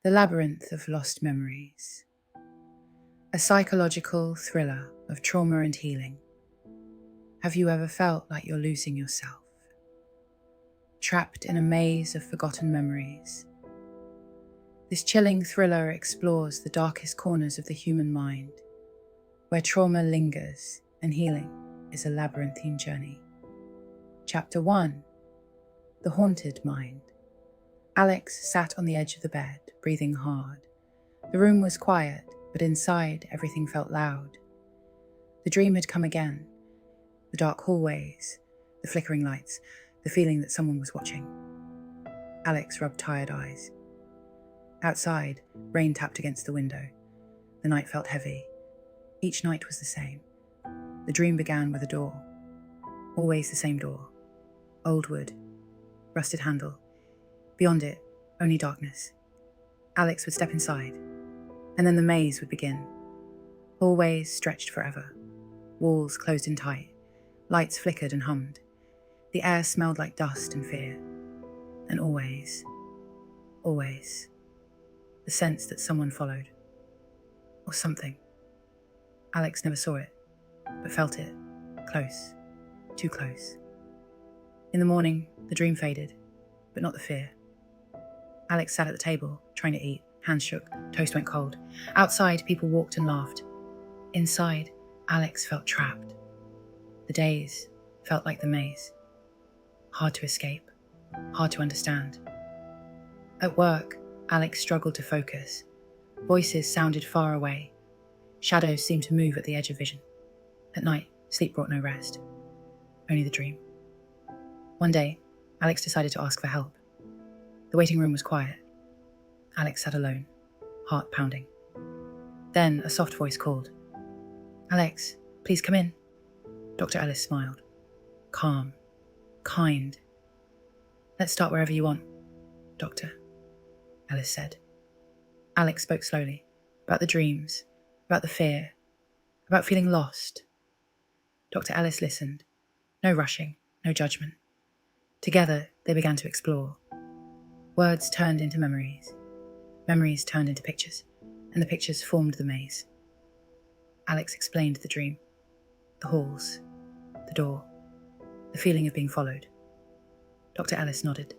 The Labyrinth of Lost Memories. A psychological thriller of trauma and healing. Have you ever felt like you're losing yourself? Trapped in a maze of forgotten memories. This chilling thriller explores the darkest corners of the human mind, where trauma lingers and healing is a labyrinthine journey. Chapter 1. The Haunted Mind. Alex sat on the edge of the bed, breathing hard. The room was quiet, but inside everything felt loud. The dream had come again. The dark hallways, the flickering lights, the feeling that someone was watching. Alex rubbed tired eyes. Outside, rain tapped against the window. The night felt heavy. Each night was the same. The dream began with a door. Always the same door. Old wood, rusted handle. Beyond it, only darkness. Alex would step inside, and then the maze would begin. Hallways stretched forever. Walls closed in tight. Lights flickered and hummed. The air smelled like dust and fear. And always, the sense that someone followed. Or something. Alex never saw it, but felt it. Close. Too close. In the morning, the dream faded, but not the fear. Alex sat at the table, trying to eat. Hands shook, toast went cold. Outside, people walked and laughed. Inside, Alex felt trapped. The days felt like the maze. Hard to escape, hard to understand. At work, Alex struggled to focus. Voices sounded far away. Shadows seemed to move at the edge of vision. At night, sleep brought no rest. Only the dream. One day, Alex decided to ask for help. The waiting room was quiet. Alex sat alone, heart pounding. Then a soft voice called. "Alex, please come in." Dr. Ellis smiled. Calm, kind. "Let's start wherever you want, Doctor," Ellis said. Alex spoke slowly, about the dreams, about the fear, about feeling lost. Dr. Ellis listened. No rushing, no judgment. Together, they began to explore. Words turned into memories. Memories turned into pictures, and the pictures formed the maze. Alex explained the dream. The halls, the door, the feeling of being followed. Dr. Ellis nodded.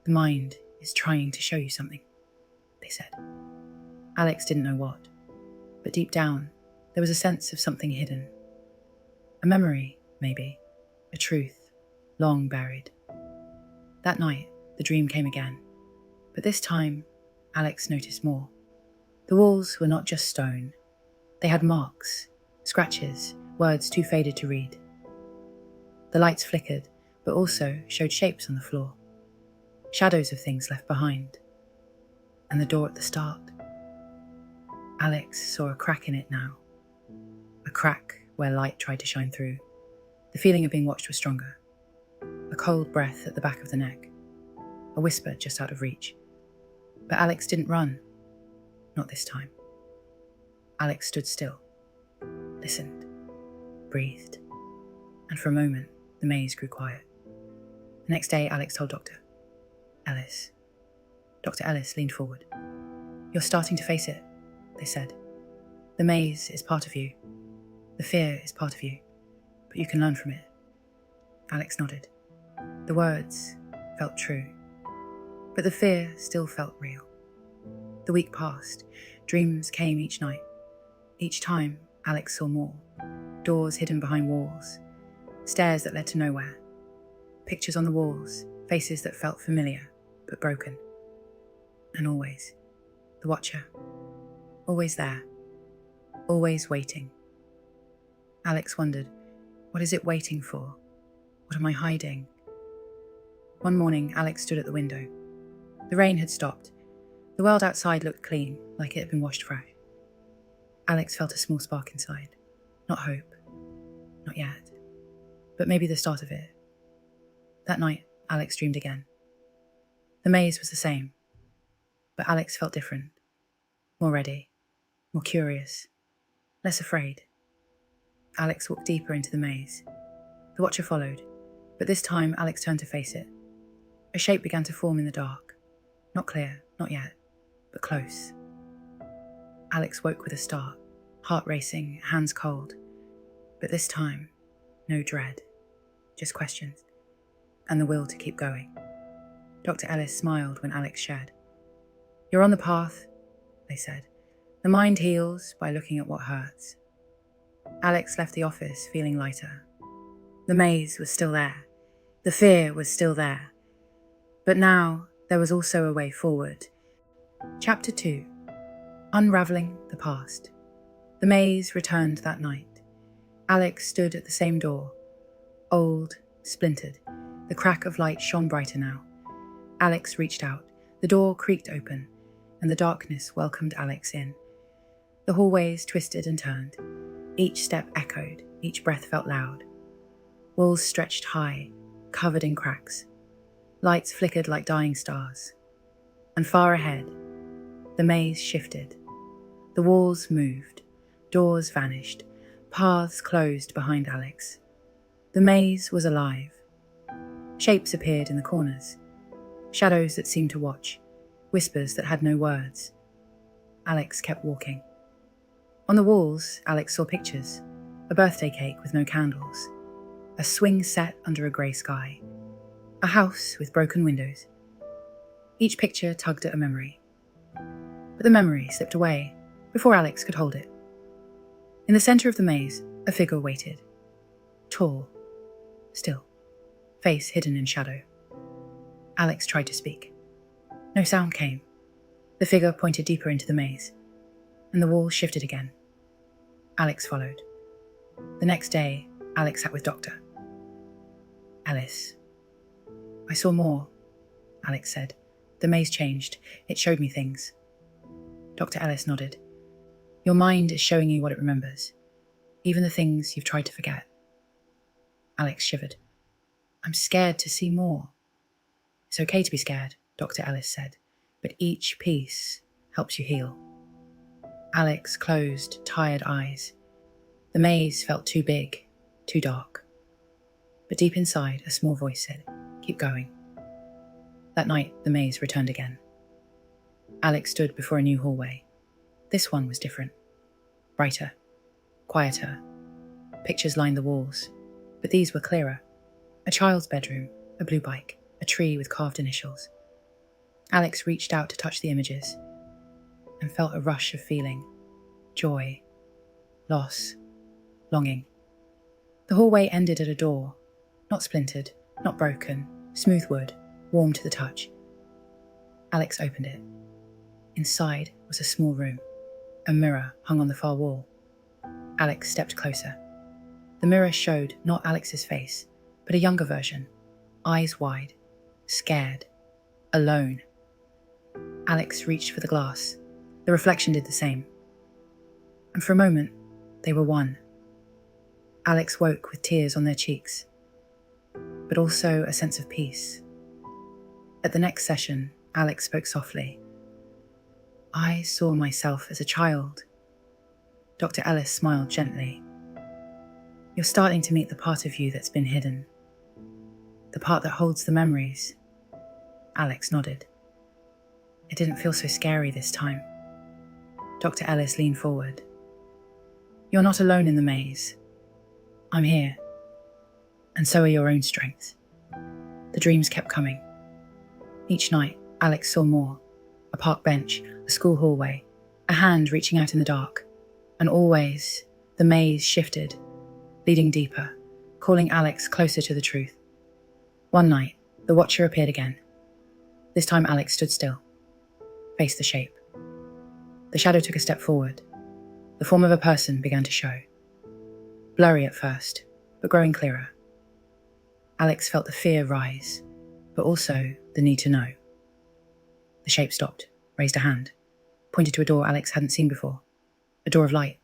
"The mind is trying to show you something," they said. Alex didn't know what, but deep down, there was a sense of something hidden. A memory, maybe, a truth, long buried. That night, the dream came again, but this time, Alex noticed more. The walls were not just stone. They had marks, scratches, words too faded to read. The lights flickered, but also showed shapes on the floor, shadows of things left behind. And the door at the start. Alex saw a crack in it now, a crack where light tried to shine through. The feeling of being watched was stronger. A cold breath at the back of the neck. A whisper just out of reach. But Alex didn't run. Not this time. Alex stood still, listened, breathed, and for a moment, the maze grew quiet. The next day, Alex told Dr. Ellis. Dr. Ellis leaned forward. "You're starting to face it," they said. "The maze is part of you. The fear is part of you, but you can learn from it." Alex nodded. The words felt true. But the fear still felt real. The week passed. Dreams came each night. Each time, Alex saw more. Doors hidden behind walls. Stairs that led to nowhere. Pictures on the walls. Faces that felt familiar, but broken. And always, the watcher. Always there. Always waiting. Alex wondered, what is it waiting for? What am I hiding? One morning, Alex stood at the window. The rain had stopped. The world outside looked clean, like it had been washed fresh. Alex felt a small spark inside. Not hope. Not yet. But maybe the start of it. That night, Alex dreamed again. The maze was the same. But Alex felt different. More ready. More curious. Less afraid. Alex walked deeper into the maze. The watcher followed, but this time Alex turned to face it. A shape began to form in the dark. Not clear, not yet, but close. Alex woke with a start, heart racing, hands cold. But this time, no dread, just questions, and the will to keep going. Dr. Ellis smiled when Alex shared. "You're on the path," they said. "The mind heals by looking at what hurts." Alex left the office feeling lighter. The maze was still there. The fear was still there. But now there was also a way forward. Chapter 2. Unraveling the Past. The maze returned that night. Alex stood at the same door. Old, splintered. The crack of light shone brighter now. Alex reached out. The door creaked open, and the darkness welcomed Alex in. The hallways twisted and turned. Each step echoed, each breath felt loud. Walls stretched high, covered in cracks. Lights flickered like dying stars. And far ahead, the maze shifted. The walls moved, doors vanished, paths closed behind Alex. The maze was alive. Shapes appeared in the corners, shadows that seemed to watch, whispers that had no words. Alex kept walking. On the walls, Alex saw pictures, a birthday cake with no candles, a swing set under a grey sky, a house with broken windows. Each picture tugged at a memory. But the memory slipped away before Alex could hold it. In the centre of the maze, a figure waited. Tall, still, face hidden in shadow. Alex tried to speak. No sound came. The figure pointed deeper into the maze, and the wall shifted again. Alex followed. The next day, Alex sat with Dr. Ellis. "I saw more," Alex said. "The maze changed. It showed me things." Dr. Ellis nodded. "Your mind is showing you what it remembers, even the things you've tried to forget." Alex shivered. "I'm scared to see more." "It's okay to be scared," Dr. Ellis said, "but each piece helps you heal." Alex closed tired eyes. The maze felt too big, too dark. But deep inside, a small voice said, "Keep going." That night, the maze returned again. Alex stood before a new hallway. This one was different. Brighter, quieter. Pictures lined the walls, but these were clearer. A child's bedroom, a blue bike, a tree with carved initials. Alex reached out to touch the images and felt a rush of feeling. Joy, loss, longing. The hallway ended at a door, not splintered, not broken, smooth wood, warm to the touch. Alex opened it. Inside was a small room. A mirror hung on the far wall. Alex stepped closer. The mirror showed not Alex's face, but a younger version, eyes wide, scared, alone. Alex reached for the glass. The reflection did the same. And for a moment, they were one. Alex woke with tears on their cheeks, but also a sense of peace. At the next session, Alex spoke softly. "I saw myself as a child." Dr. Ellis smiled gently. "You're starting to meet the part of you that's been hidden. The part that holds the memories." Alex nodded. It didn't feel so scary this time. Dr. Ellis leaned forward. "You're not alone in the maze. I'm here. And so are your own strengths." The dreams kept coming. Each night, Alex saw more. A park bench, a school hallway, a hand reaching out in the dark. And always, the maze shifted, leading deeper, calling Alex closer to the truth. One night, the Watcher appeared again. This time Alex stood still, faced the shape. The shadow took a step forward. The form of a person began to show. Blurry at first, but growing clearer. Alex felt the fear rise, but also the need to know. The shape stopped, raised a hand, pointed to a door Alex hadn't seen before. A door of light.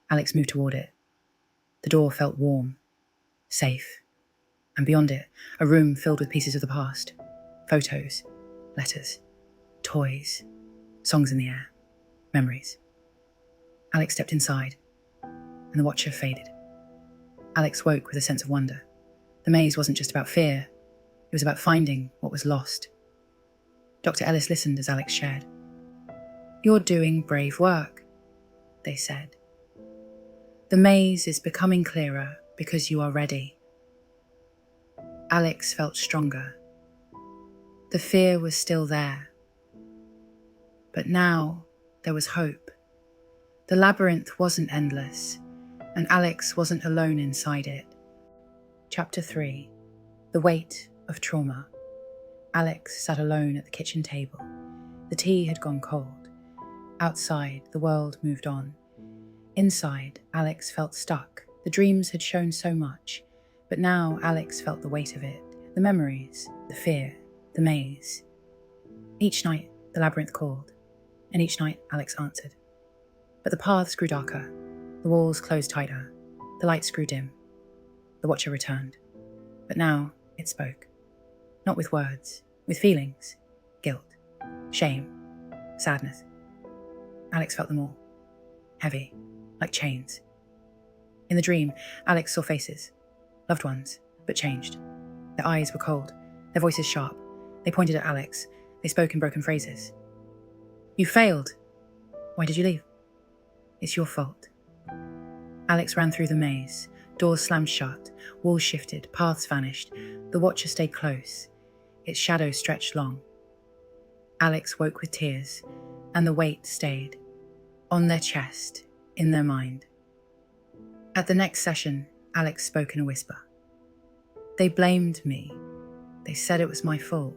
Alex moved toward it. The door felt warm, safe, and beyond it, a room filled with pieces of the past. Photos, letters, toys, songs in the air, memories. Alex stepped inside, and the Watcher faded. Alex woke with a sense of wonder. The maze wasn't just about fear, it was about finding what was lost. Dr. Ellis listened as Alex shared. "You're doing brave work," they said. "The maze is becoming clearer because you are ready." Alex felt stronger. The fear was still there. But now there was hope. The labyrinth wasn't endless, and Alex wasn't alone inside it. Chapter 3. The Weight of Trauma. Alex sat alone at the kitchen table. The tea had gone cold. Outside, the world moved on. Inside, Alex felt stuck. The dreams had shown so much, but now Alex felt the weight of it, the memories, the fear, the maze. Each night, the labyrinth called, and each night Alex answered. But the paths grew darker, the walls closed tighter, the lights grew dim. The Watcher returned, but now it spoke. Not with words, with feelings, guilt, shame, sadness. Alex felt them all, heavy, like chains. In the dream, Alex saw faces, loved ones, but changed. Their eyes were cold, their voices sharp. They pointed at Alex. They spoke in broken phrases. "You failed. Why did you leave? It's your fault." Alex ran through the maze. Doors slammed shut, walls shifted, paths vanished. The Watcher stayed close. Its shadow stretched long. Alex woke with tears, and the weight stayed. On their chest, in their mind. At the next session, Alex spoke in a whisper. "They blamed me. They said it was my fault."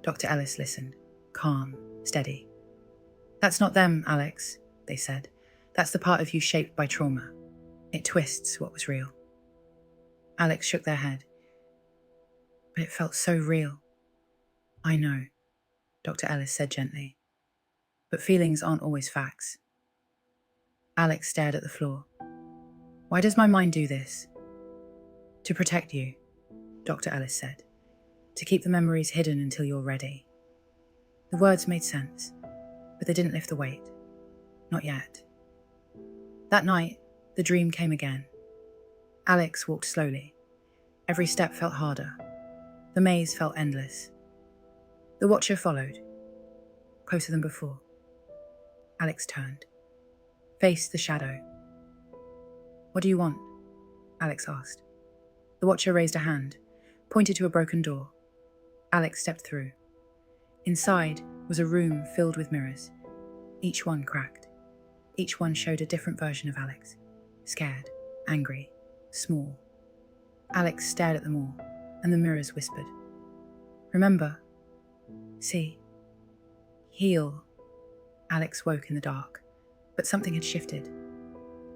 Dr. Ellis listened, calm, steady. "That's not them, Alex," they said. "That's the part of you shaped by trauma. It twists what was real." Alex shook their head. "But it felt so real." "I know," Dr. Ellis said gently. "But feelings aren't always facts." Alex stared at the floor. "Why does my mind do this?" "To protect you," Dr. Ellis said. "To keep the memories hidden until you're ready." The words made sense, but they didn't lift the weight. Not yet. That night, the dream came again. Alex walked slowly. Every step felt harder. The maze felt endless. The Watcher followed, closer than before. Alex turned, faced the shadow. "What do you want?" Alex asked. The Watcher raised a hand, pointed to a broken door. Alex stepped through. Inside was a room filled with mirrors, each one cracked. Each one showed a different version of Alex, scared, angry, small. Alex stared at them all, and the mirrors whispered. "Remember, see, heal." Alex woke in the dark, but something had shifted.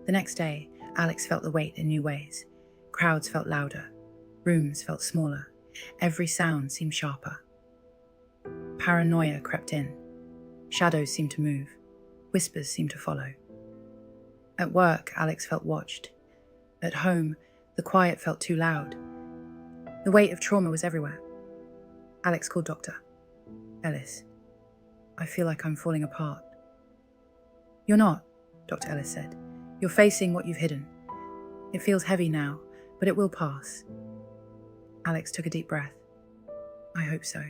The next day, Alex felt the weight in new ways. Crowds felt louder, rooms felt smaller, every sound seemed sharper. Paranoia crept in. Shadows seemed to move, whispers seemed to follow. At work, Alex felt watched. At home, the quiet felt too loud. The weight of trauma was everywhere. Alex called Dr. Ellis. "I feel like I'm falling apart." "You're not," Dr. Ellis said. "You're facing what you've hidden. It feels heavy now, but it will pass." Alex took a deep breath. "I hope so."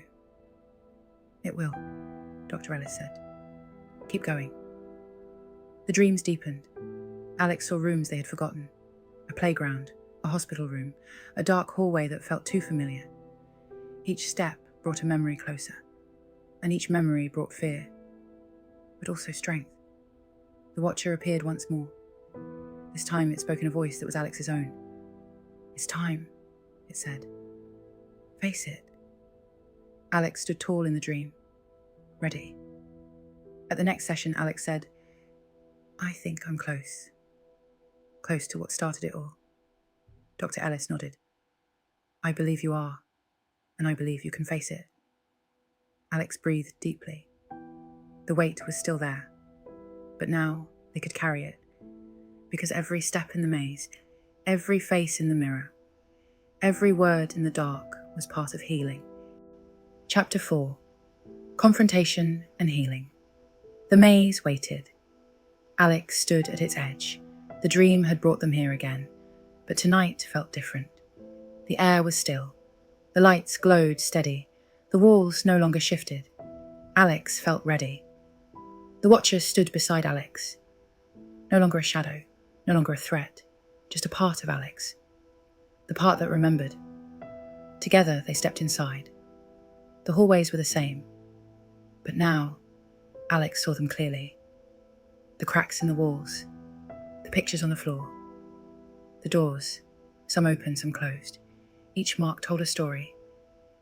"It will," Dr. Ellis said. "Keep going." The dreams deepened. Alex saw rooms they had forgotten. A playground, a hospital room, a dark hallway that felt too familiar. Each step brought a memory closer, and each memory brought fear, but also strength. The Watcher appeared once more. This time it spoke in a voice that was Alex's own. "It's time," it said. "Face it." Alex stood tall in the dream, ready. At the next session, Alex said, "I think I'm close. Close to what started it all." Dr. Ellis nodded. "I believe you are, and I believe you can face it." Alex breathed deeply. The weight was still there, but now they could carry it, because every step in the maze, every face in the mirror, every word in the dark was part of healing. Chapter 4. Confrontation and Healing. The maze waited. Alex stood at its edge. The dream had brought them here again, but tonight felt different. The air was still. The lights glowed steady. The walls no longer shifted. Alex felt ready. The Watcher stood beside Alex. No longer a shadow, no longer a threat, just a part of Alex. The part that remembered. Together they stepped inside. The hallways were the same, but now Alex saw them clearly. The cracks in the walls, the pictures on the floor, the doors, some open, some closed. Each mark told a story.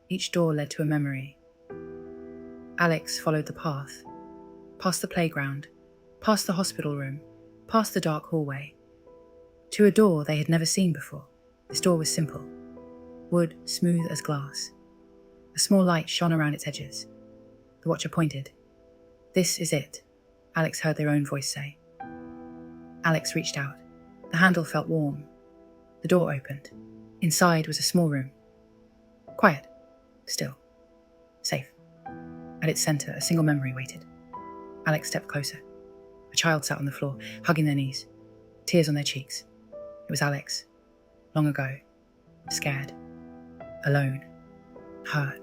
Each door led to a memory. Alex followed the path, past the playground, past the hospital room, past the dark hallway, to a door they had never seen before. This door was simple, wood smooth as glass. A small light shone around its edges. The Watcher pointed. "This is it," Alex heard their own voice say. Alex reached out. The handle felt warm. The door opened. Inside was a small room. Quiet. Still. Safe. At its center, a single memory waited. Alex stepped closer. A child sat on the floor, hugging their knees, tears on their cheeks. It was Alex. Long ago. Scared. Alone. Hurt.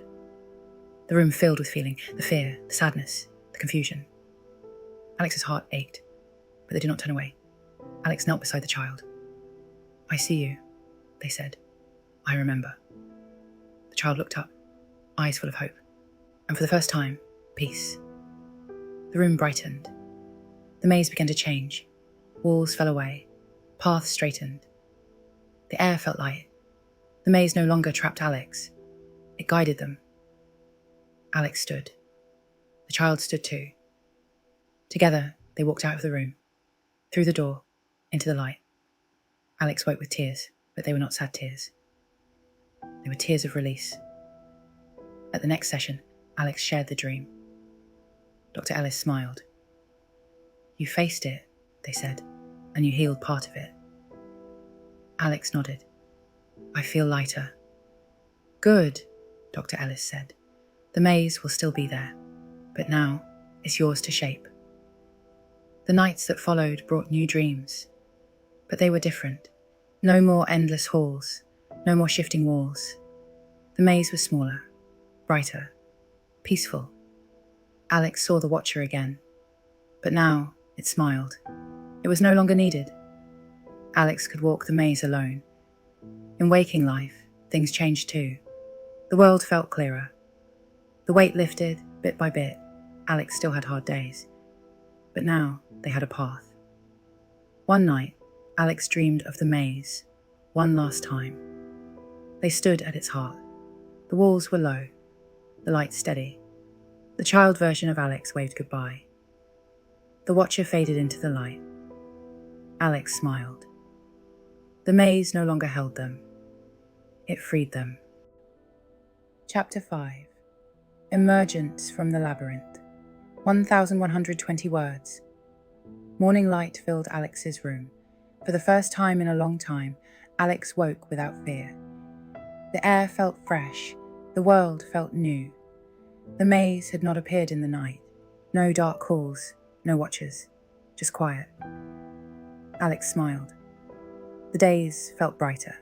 The room filled with feeling, the fear, the sadness, the confusion. Alex's heart ached, but they did not turn away. Alex knelt beside the child. "I see you," they said. "I remember." The child looked up, eyes full of hope, and for the first time, peace. The room brightened. The maze began to change. Walls fell away. Paths straightened. The air felt light. The maze no longer trapped Alex. It guided them. Alex stood. The child stood too. Together, they walked out of the room, through the door, into the light. Alex woke with tears, but they were not sad tears. They were tears of release. At the next session, Alex shared the dream. Dr. Ellis smiled. "You faced it," they said, "and you healed part of it." Alex nodded. "I feel lighter." "Good," Dr. Ellis said. "The maze will still be there, but now it's yours to shape." The nights that followed brought new dreams, but they were different. No more endless halls, no more shifting walls. The maze was smaller, brighter, peaceful. Alex saw the Watcher again, but now it smiled. It was no longer needed. Alex could walk the maze alone. In waking life, things changed too. The world felt clearer. The weight lifted, bit by bit. Alex still had hard days, but now they had a path. One night, Alex dreamed of the maze, one last time. They stood at its heart. The walls were low, the light steady. The child version of Alex waved goodbye. The Watcher faded into the light. Alex smiled. The maze no longer held them. It freed them. Chapter 5. Emergence from the Labyrinth. 1,120 words. Morning light filled Alex's room. For the first time in a long time, Alex woke without fear. The air felt fresh. The world felt new. The maze had not appeared in the night. No dark halls, no watchers, just quiet. Alex smiled. The days felt brighter.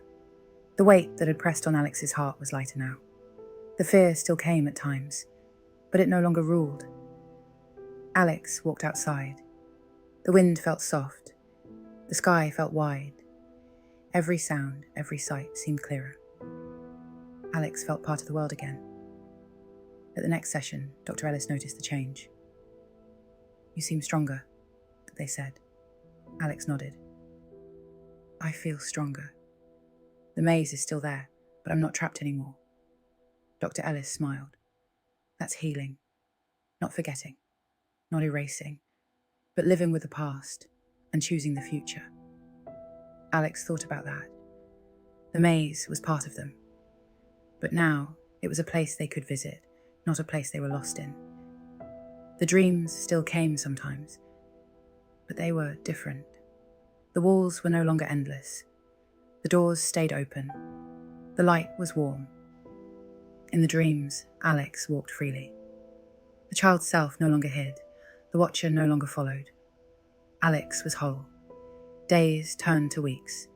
The weight that had pressed on Alex's heart was lighter now. The fear still came at times, but it no longer ruled. Alex walked outside. The wind felt soft. The sky felt wide. Every sound, every sight seemed clearer. Alex felt part of the world again. At the next session, Dr. Ellis noticed the change. "You seem stronger," they said. Alex nodded. "I feel stronger. The maze is still there, but I'm not trapped anymore." Dr. Ellis smiled. "That's healing. Not forgetting, not erasing, but living with the past and choosing the future." Alex thought about that. The maze was part of them, but now it was a place they could visit, not a place they were lost in. The dreams still came sometimes, but they were different. The walls were no longer endless. The doors stayed open. The light was warm. In the dreams, Alex walked freely. The child's self no longer hid. The Watcher no longer followed. Alex was whole. Days turned to weeks.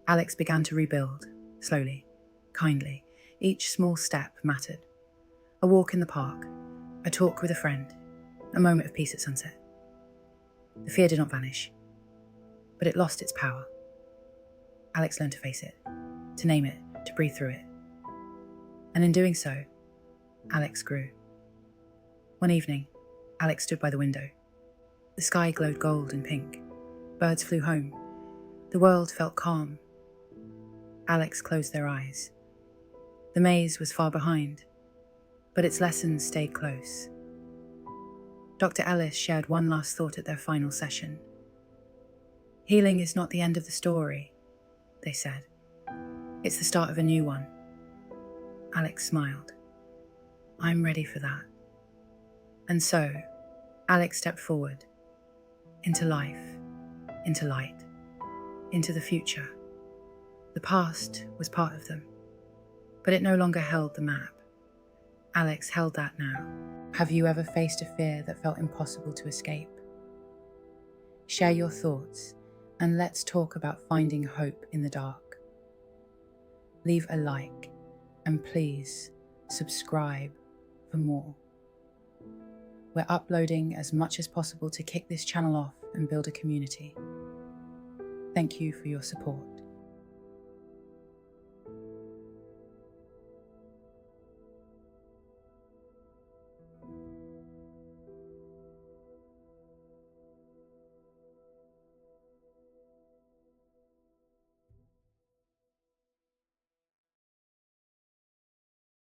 Alex began to rebuild, slowly, kindly. Each small step mattered. A walk in the park, a talk with a friend, a moment of peace at sunset. The fear did not vanish, but it lost its power. Alex learned to face it, to name it, to breathe through it. And in doing so, Alex grew. One evening, Alex stood by the window. The sky glowed gold and pink. Birds flew home. The world felt calm. Alex closed their eyes. The maze was far behind, but its lessons stayed close. Dr. Ellis shared one last thought at their final session. Healing is not the end of the story, they said. It's the start of a new one. Alex smiled. I'm ready for that. And so, Alex stepped forward, into life, into light, into the future. The past was part of them, but it no longer held the map. Alex held that now. Have you ever faced a fear that felt impossible to escape? Share your thoughts, and let's talk about finding hope in the dark. Leave a like, and please subscribe for more. We're uploading as much as possible to kick this channel off and build a community. Thank you for your support.